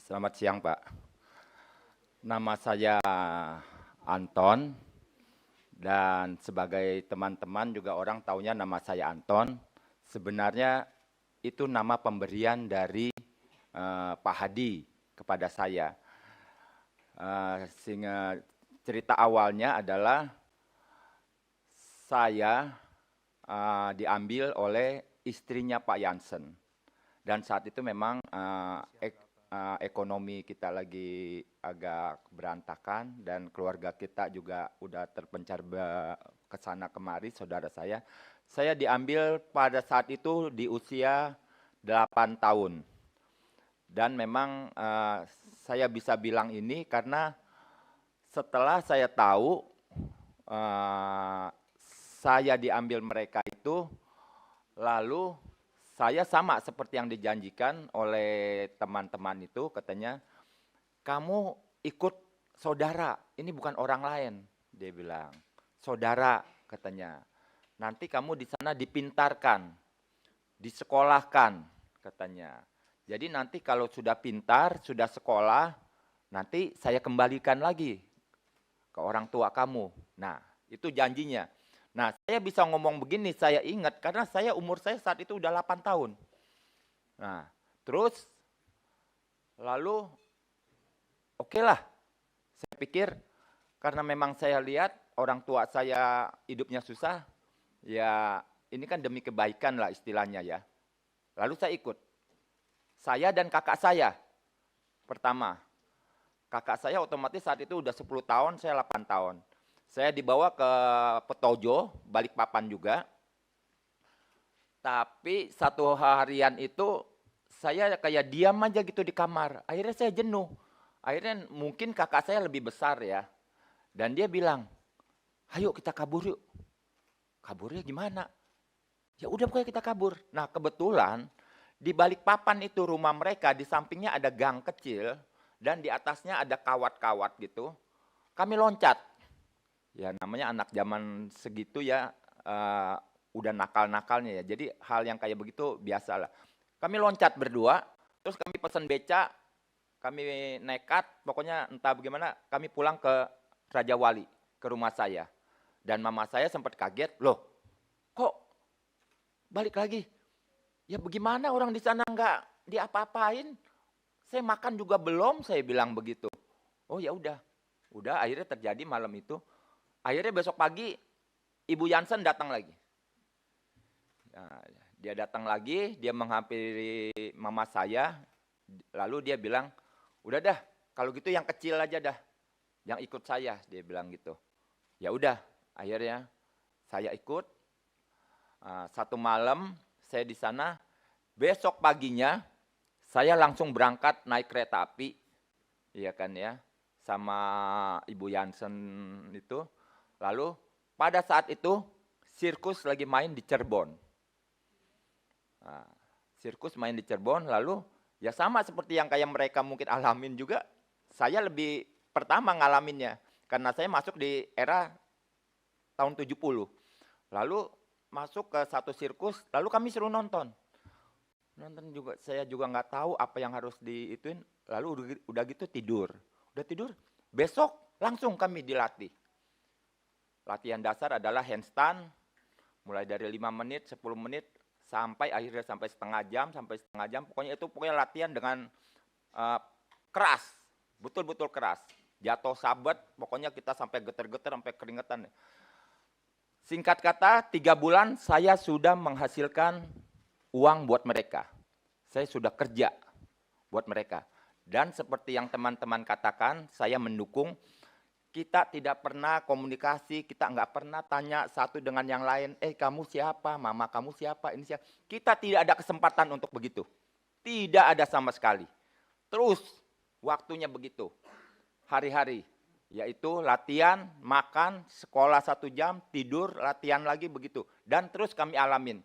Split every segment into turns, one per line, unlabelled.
Selamat siang, Pak. Nama saya Anton, dan sebagai teman-teman juga orang taunya nama saya Anton. Sebenarnya itu nama pemberian dari Pak Hadi kepada saya. Sehingga cerita awalnya adalah saya diambil oleh istrinya Pak Jansen. Dan saat itu memang ekonomi kita lagi agak berantakan dan keluarga kita juga udah terpencar ke sana kemari, saudara saya. Saya diambil pada saat itu di usia 8 tahun. Dan memang saya bisa bilang ini karena setelah saya tahu saya diambil mereka itu, lalu saya sama seperti yang dijanjikan oleh teman-teman itu, katanya, kamu ikut saudara, ini bukan orang lain, dia bilang. Saudara, katanya. Nanti kamu di sana dipintarkan, disekolahkan, katanya. Jadi nanti kalau sudah pintar, sudah sekolah, nanti saya kembalikan lagi ke orang tua kamu. Nah, itu janjinya. Nah, saya bisa ngomong begini, saya ingat, karena umur saya saat itu udah 8 tahun. Nah, terus, lalu, oke lah, saya pikir, karena memang saya lihat orang tua saya hidupnya susah, ya ini kan demi kebaikan lah istilahnya ya. Lalu saya ikut. Saya dan kakak saya, pertama. Kakak saya otomatis saat itu udah 10 tahun, saya 8 tahun. Saya dibawa ke Petojo, Balikpapan juga. Tapi satu harian itu saya kayak diam aja gitu di kamar. Akhirnya saya jenuh. Akhirnya mungkin kakak saya lebih besar ya. Dan dia bilang, ayo kita kabur yuk. Kaburnya gimana? Ya udah pokoknya kita kabur. Nah kebetulan di Balikpapan itu rumah mereka, di sampingnya ada gang kecil. Dan di atasnya ada kawat-kawat gitu. Kami loncat. Ya namanya anak zaman segitu ya udah nakal-nakalnya ya. Jadi hal yang kayak begitu biasalah. Kami loncat berdua, terus kami pesan beca, kami nekat, pokoknya entah bagaimana kami pulang ke Raja Wali, ke rumah saya. Dan mama saya sempat kaget, loh kok balik lagi? Ya bagaimana orang di sana nggak diapa-apain? Saya makan juga belum, saya bilang begitu. Oh ya udah akhirnya terjadi malam itu. Akhirnya besok pagi Ibu Jansen datang lagi. Nah, dia datang lagi, dia menghampiri mama saya, lalu dia bilang, udah dah, kalau gitu yang kecil aja dah, yang ikut saya, dia bilang gitu. Ya udah, akhirnya saya ikut. Satu malam saya di sana, besok paginya saya langsung berangkat naik kereta api, iya kan ya, sama Ibu Jansen itu. Lalu pada saat itu sirkus lagi main di Cirebon. Nah, sirkus main di Cirebon, lalu ya sama seperti yang kayak mereka mungkin alamin juga, saya lebih pertama ngalaminnya. Karena saya masuk di era tahun 70. Lalu masuk ke satu sirkus, lalu kami suruh nonton. Nonton juga, saya juga nggak tahu apa yang harus diituin, lalu udah gitu tidur. Udah tidur, besok langsung kami dilatih. Latihan dasar adalah handstand, mulai dari 5 menit, 10 menit, sampai akhirnya sampai setengah jam, pokoknya latihan dengan keras, betul-betul keras. Jatuh sabet, pokoknya kita sampai geter-geter, sampai keringetan. Singkat kata, 3 bulan saya sudah menghasilkan uang buat mereka. Saya sudah kerja buat mereka. Dan seperti yang teman-teman katakan, saya mendukung. Kita tidak pernah komunikasi, kita nggak pernah tanya satu dengan yang lain, kamu siapa, mama kamu siapa, ini siapa. Kita tidak ada kesempatan untuk begitu. Tidak ada sama sekali. Terus waktunya begitu, hari-hari. Yaitu latihan, makan, sekolah 1 jam, tidur, latihan lagi begitu. Dan terus kami alamin.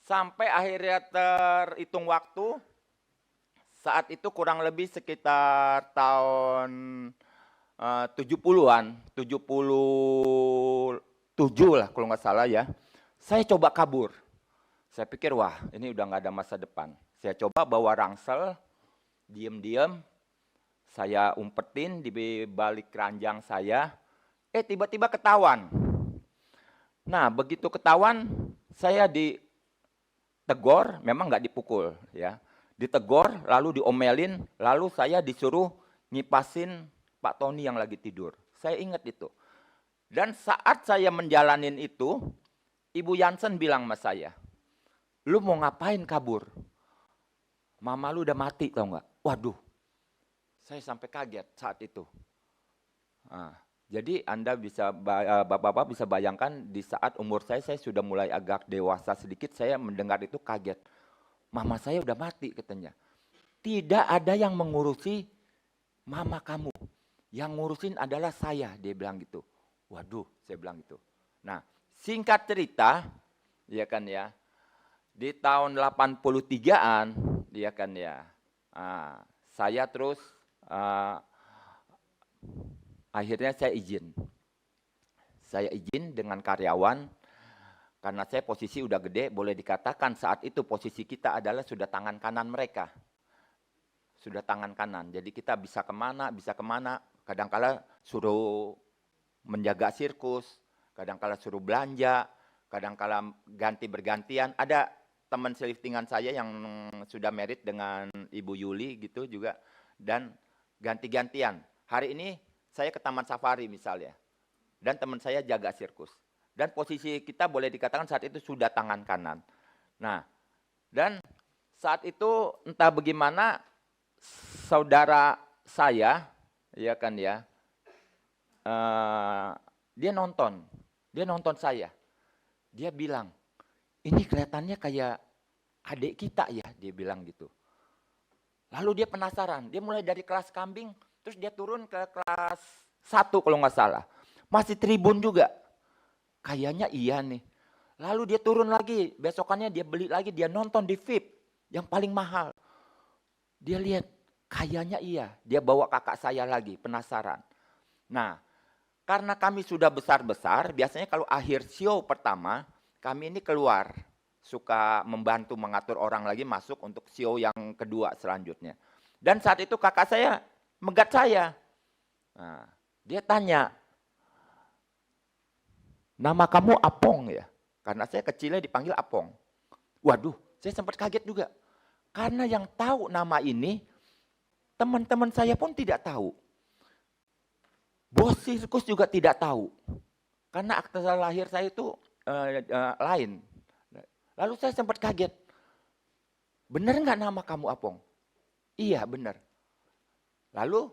Sampai akhirnya terhitung waktu, saat itu kurang lebih sekitar tahun 70-an, 77 lah kalau nggak salah ya. Saya coba kabur. Saya pikir wah ini udah nggak ada masa depan. Saya coba bawa rangsel, diem-diem, saya umpetin di balik keranjang saya, tiba-tiba ketahuan. Nah, begitu ketahuan, saya ditegur, memang nggak dipukul ya. Ditegur, lalu diomelin, lalu saya disuruh ngipasin Pak Tony yang lagi tidur. Saya ingat itu. Dan saat saya menjalanin itu, Ibu Jansen bilang sama saya, lu mau ngapain kabur? Mama lu udah mati tau nggak? Waduh, saya sampai kaget saat itu. Nah, jadi Anda bisa, Bapak-bapak bisa bayangkan di saat umur saya sudah mulai agak dewasa sedikit, saya mendengar itu kaget. Mama saya udah mati katanya. Tidak ada yang mengurusi mama kamu. Yang ngurusin adalah saya, dia bilang gitu. Waduh, saya bilang gitu. Nah, singkat cerita, ya kan ya, di tahun 83-an, ya kan ya, saya terus akhirnya saya izin. Saya izin dengan karyawan, karena saya posisi udah gede, boleh dikatakan saat itu posisi kita adalah sudah tangan kanan mereka. Sudah tangan kanan, jadi kita bisa kemana, kadang-kala suruh menjaga sirkus, kadang-kala suruh belanja, kadang-kala ganti bergantian. Ada teman seliftingan saya yang sudah married dengan Ibu Yuli gitu juga, dan ganti-gantian. Hari ini saya ke Taman Safari misalnya, dan teman saya jaga sirkus. Dan posisi kita boleh dikatakan saat itu sudah tangan kanan. Nah, dan saat itu entah bagaimana saudara saya, ya kan ya, dia nonton saya. Dia bilang, ini kelihatannya kayak adik kita ya, dia bilang gitu. Lalu dia penasaran, dia mulai dari kelas kambing, terus dia turun ke kelas 1 kalau nggak salah. Masih tribun juga. Kayaknya iya nih. Lalu dia turun lagi, besokannya dia beli lagi, dia nonton di VIP yang paling mahal. Dia lihat, kayaknya iya. Dia bawa kakak saya lagi, penasaran. Nah, karena kami sudah besar-besar, biasanya kalau akhir show pertama, kami ini keluar. Suka membantu mengatur orang lagi masuk untuk show yang kedua selanjutnya. Dan saat itu kakak saya megat saya. Nah, dia tanya, nama kamu Apong ya? Karena saya kecilnya dipanggil Apong. Waduh, saya sempat kaget juga. Karena yang tahu nama ini, teman-teman saya pun tidak tahu. Bos sirkus juga tidak tahu. Karena akte lahir saya itu lain. Lalu saya sempat kaget. Benar nggak nama kamu Apong? Iya benar. Lalu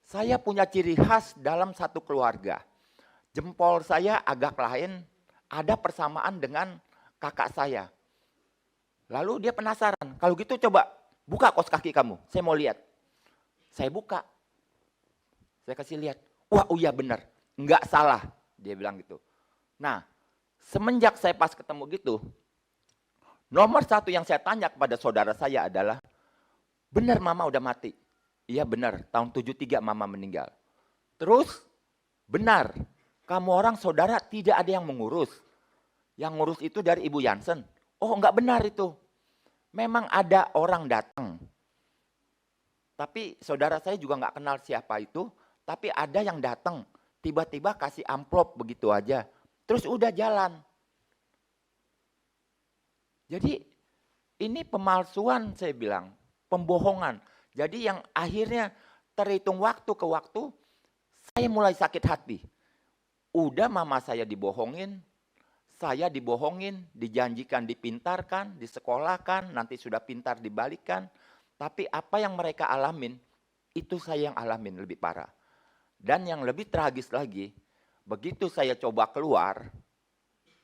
saya punya ciri khas dalam satu keluarga. Jempol saya agak lain, ada persamaan dengan kakak saya. Lalu dia penasaran, kalau gitu coba buka kaos kaki kamu, saya mau lihat. Saya buka, saya kasih lihat. Wah, oh iya benar, nggak salah, dia bilang gitu. Nah, semenjak saya pas ketemu gitu, nomor satu yang saya tanya kepada saudara saya adalah, benar mama udah mati? Iya benar, tahun 73 mama meninggal. Terus, benar, kamu orang saudara tidak ada yang mengurus. Yang ngurus itu dari Ibu Jansen. Oh enggak benar itu. Memang ada orang datang. Tapi saudara saya juga enggak kenal siapa itu. Tapi ada yang datang. Tiba-tiba kasih amplop begitu aja. Terus udah jalan. Jadi ini pemalsuan saya bilang. Pembohongan. Jadi yang akhirnya terhitung waktu ke waktu. Saya mulai sakit hati. Udah mama saya dibohongin, saya dibohongin, dijanjikan dipintarkan, disekolahkan, nanti sudah pintar dibalikan. Tapi apa yang mereka alamin, itu saya yang alamin lebih parah. Dan yang lebih tragis lagi, begitu saya coba keluar,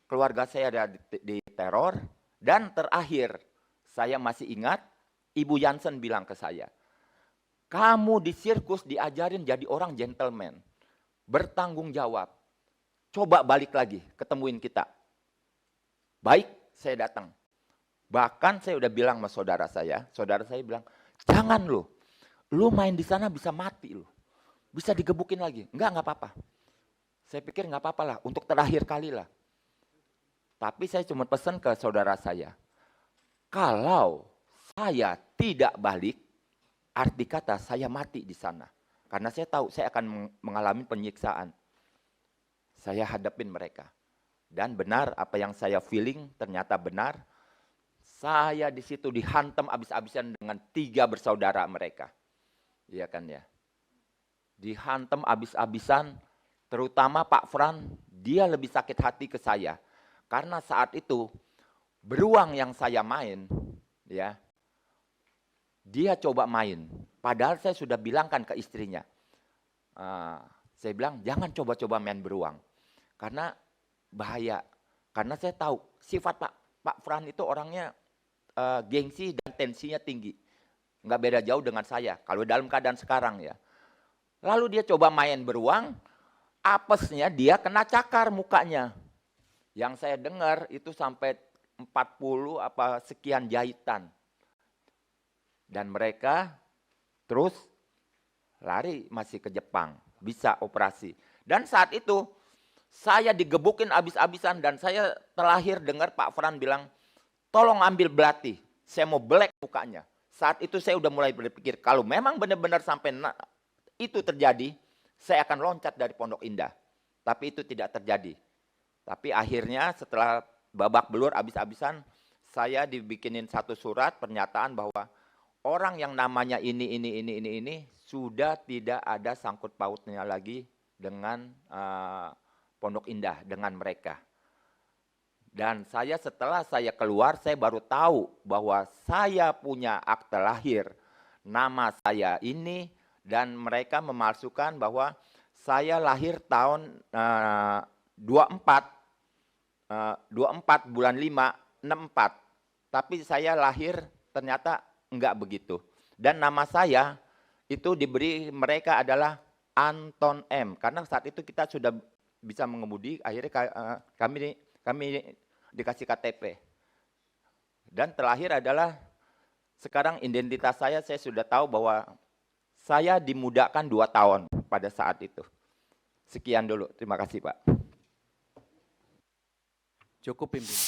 keluarga saya ada di teror, dan terakhir saya masih ingat, Ibu Jansen bilang ke saya, kamu di sirkus diajarin jadi orang gentleman, bertanggung jawab. Coba balik lagi, ketemuin kita. Baik, saya datang. Bahkan saya udah bilang sama saudara saya bilang, jangan lu main di sana bisa mati lu. Bisa digebukin lagi. Enggak apa-apa. Saya pikir enggak apa-apa lah, untuk terakhir kali lah. Tapi saya cuma pesan ke saudara saya, kalau saya tidak balik, arti kata saya mati di sana. Karena saya tahu saya akan mengalami penyiksaan. Saya hadapin mereka. Dan benar apa yang saya feeling ternyata benar. Saya di situ dihantam abis-abisan dengan 3 bersaudara mereka. Iya kan ya. Dihantam abis-abisan, terutama Pak Fran, dia lebih sakit hati ke saya. Karena saat itu beruang yang saya main, ya, dia coba main. Padahal saya sudah bilangkan ke istrinya. Saya bilang jangan coba-coba main beruang. Karena bahaya. Karena saya tahu sifat Pak Fran itu orangnya gengsi dan tensinya tinggi. Nggak beda jauh dengan saya. Kalau dalam keadaan sekarang ya. Lalu dia coba main beruang, apesnya dia kena cakar mukanya. Yang saya dengar itu sampai 40 apa sekian jahitan. Dan mereka terus lari masih ke Jepang, bisa operasi. Dan saat itu saya digebukin abis-abisan dan saya terlahir dengar Pak Fran bilang, tolong ambil belati, saya mau belek mukanya. Saat itu saya udah mulai berpikir, kalau memang benar-benar sampai itu terjadi, saya akan loncat dari Pondok Indah. Tapi itu tidak terjadi. Tapi akhirnya setelah babak belur abis-abisan, saya dibikinin satu surat pernyataan bahwa orang yang namanya ini sudah tidak ada sangkut pautnya lagi dengan Pondok Indah, dengan mereka. Dan saya setelah saya keluar, saya baru tahu bahwa saya punya akte lahir, nama saya ini, dan mereka memalsukan bahwa saya lahir tahun 24 bulan 5, 64. Tapi saya lahir ternyata enggak begitu. Dan nama saya itu diberi mereka adalah Anton M. Karena saat itu kita sudah bisa mengemudi, akhirnya kami dikasih KTP. Dan terakhir adalah sekarang identitas saya sudah tahu bahwa saya dimudahkan 2 tahun pada saat itu. Sekian dulu, terima kasih Pak.
Cukup pimpinan.